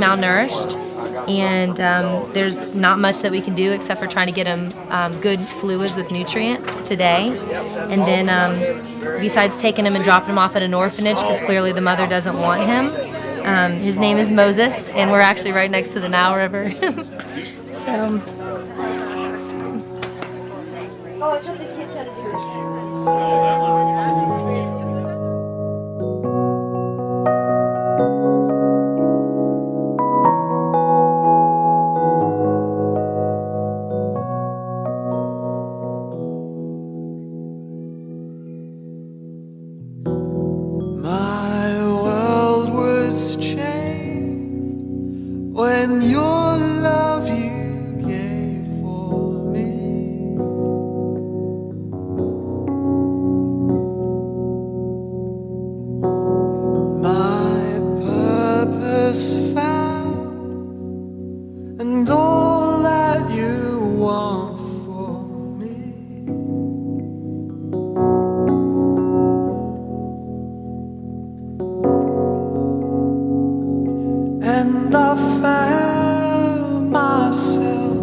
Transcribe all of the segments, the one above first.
malnourished, and there's not much that we can do except for trying to get him good fluids with nutrients today. And then besides taking him and dropping him off at an orphanage, because clearly the mother doesn't want him, his name is Moses, and we're actually right next to the Nile River. So. Oh, I taught the kids how to do this. My world was changed when your love you gave for me. My purpose found, and all that you want for me. And I found myself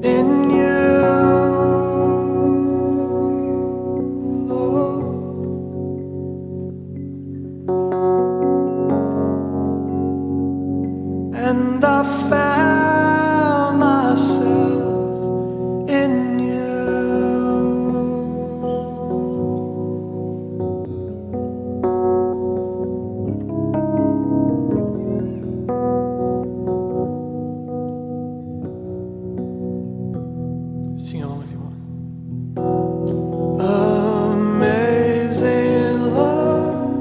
in you, Lord. And I found myself in you. Sing along if you want. Amazing love.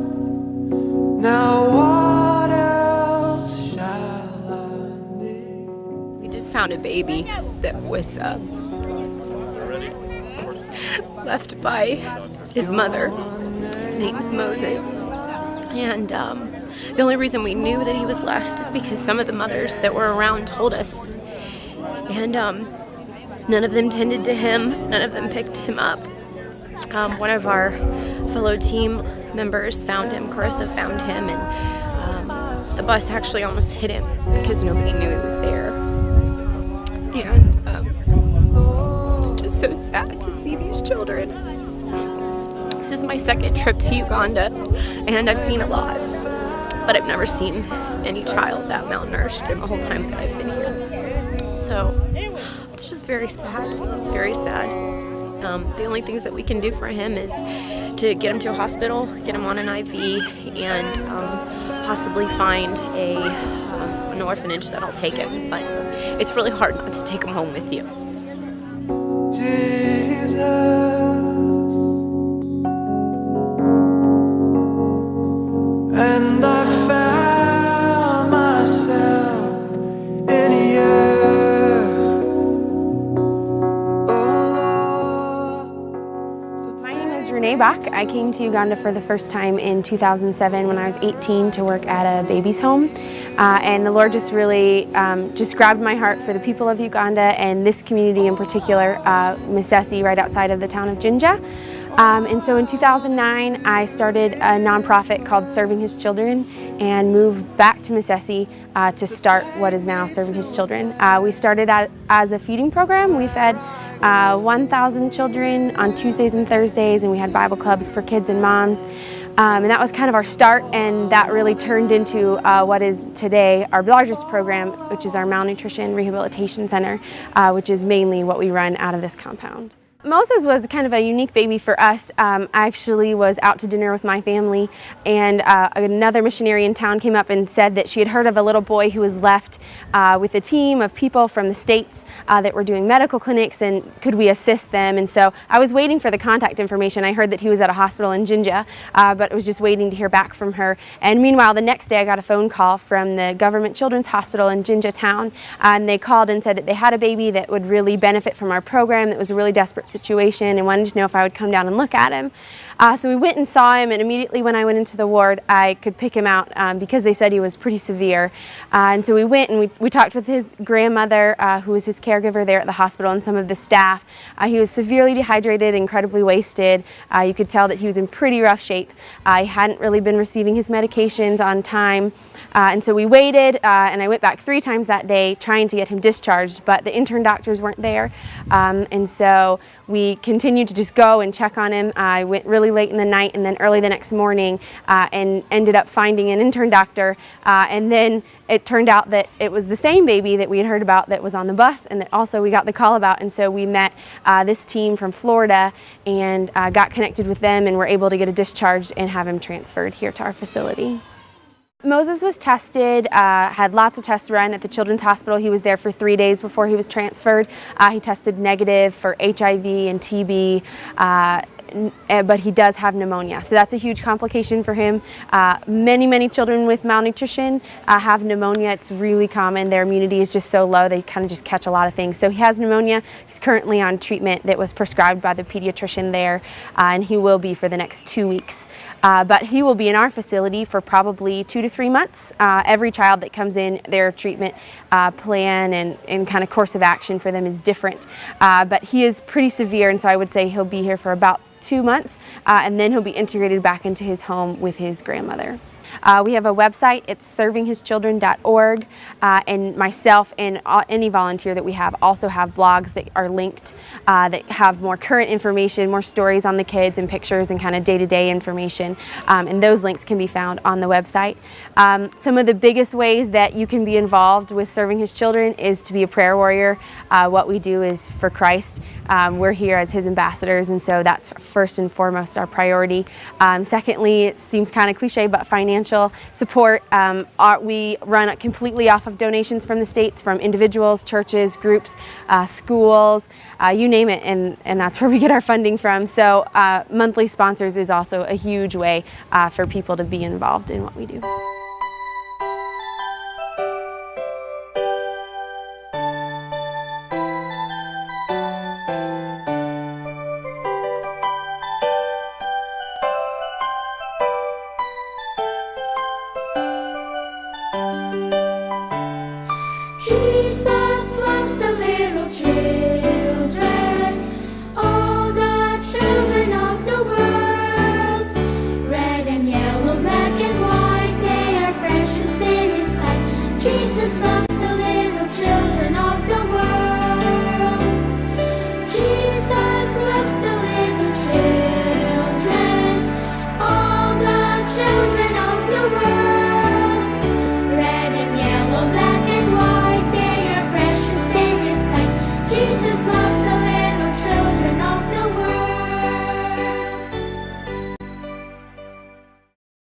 Now what else shall I need? We just found a baby that was left by his mother. His name is Moses. And the only reason we knew that he was left is because some of the mothers that were around told us. And none of them tended to him. None of them picked him up. One of our fellow team members found him. Carissa found him, and the bus actually almost hit him because nobody knew he was there. And it's just so sad to see these children. This is my second trip to Uganda, and I've seen a lot, but I've never seen any child that malnourished in the whole time that I've been here. So it's just very sad, very sad. The only things that we can do for him is to get him to a hospital, get him on an IV, and possibly find an orphanage that'll take him. But it's really hard not to take him home with you. Jesus. And I found myself in you. My name is Renee Bach. I came to Uganda for the first time in 2007 when I was 18 to work at a baby's home. And the Lord just really just grabbed my heart for the people of Uganda and this community in particular, Misesi, right outside of the town of Jinja. And so in 2009, I started a nonprofit called Serving His Children and moved back to Misesi to start what is now Serving His Children. We started as a feeding program. We fed 1,000 children on Tuesdays and Thursdays, and we had Bible clubs for kids and moms. And that was kind of our start, and that really turned into what is today our largest program, which is our Malnutrition Rehabilitation Center, which is mainly what we run out of this compound. Moses was kind of a unique baby for us. I actually was out to dinner with my family, and another missionary in town came up and said that she had heard of a little boy who was left with a team of people from the States that were doing medical clinics, and could we assist them. And so I was waiting for the contact information. I heard that he was at a hospital in Jinja, but I was just waiting to hear back from her. And meanwhile, the next day I got a phone call from the Government Children's Hospital in Jinja town, and they called and said that they had a baby that would really benefit from our program, that was a really desperate situation and wanted to know if I would come down and look at him. So we went and saw him, and immediately when I went into the ward, I could pick him out because they said he was pretty severe. And so we went and we talked with his grandmother, who was his caregiver there at the hospital, and some of the staff. He was severely dehydrated, incredibly wasted. You could tell that he was in pretty rough shape. He hadn't really been receiving his medications on time. And so we waited, and I went back 3 times that day trying to get him discharged, but the intern doctors weren't there. And so we continued to just go and check on him. I went really late in the night and then early the next morning and ended up finding an intern doctor. And then it turned out that it was the same baby that we had heard about that was on the bus, and that also we got the call about. And so we met this team from Florida and got connected with them and were able to get a discharge and have him transferred here to our facility. Moses was tested, had lots of tests run at the Children's Hospital. He was there for 3 days before he was transferred. He tested negative for HIV and TB, but he does have pneumonia. So that's a huge complication for him. Many children with malnutrition have pneumonia. It's really common. Their immunity is just so low, they kind of just catch a lot of things. So he has pneumonia. He's currently on treatment that was prescribed by the pediatrician there, and he will be for the next 2 weeks. But he will be in our facility for probably 2 to 3 months. Every child that comes in, their treatment plan and kind of course of action for them is different. But he is pretty severe, and so I would say he'll be here for about 2 months, and then he'll be integrated back into his home with his grandmother. We have a website, it's servinghischildren.org, and myself and any volunteer that we have also have blogs that are linked that have more current information, more stories on the kids and pictures and kind of day-to-day information, and those links can be found on the website. Some of the biggest ways that you can be involved with Serving His Children is to be a prayer warrior. What we do is for Christ. We're here as His ambassadors, and so that's first and foremost our priority. Secondly, it seems kind of cliche, but financial support. We run completely off of donations from the States, from individuals, churches, groups, schools, you name it, and that's where we get our funding from. So monthly sponsors is also a huge way for people to be involved in what we do.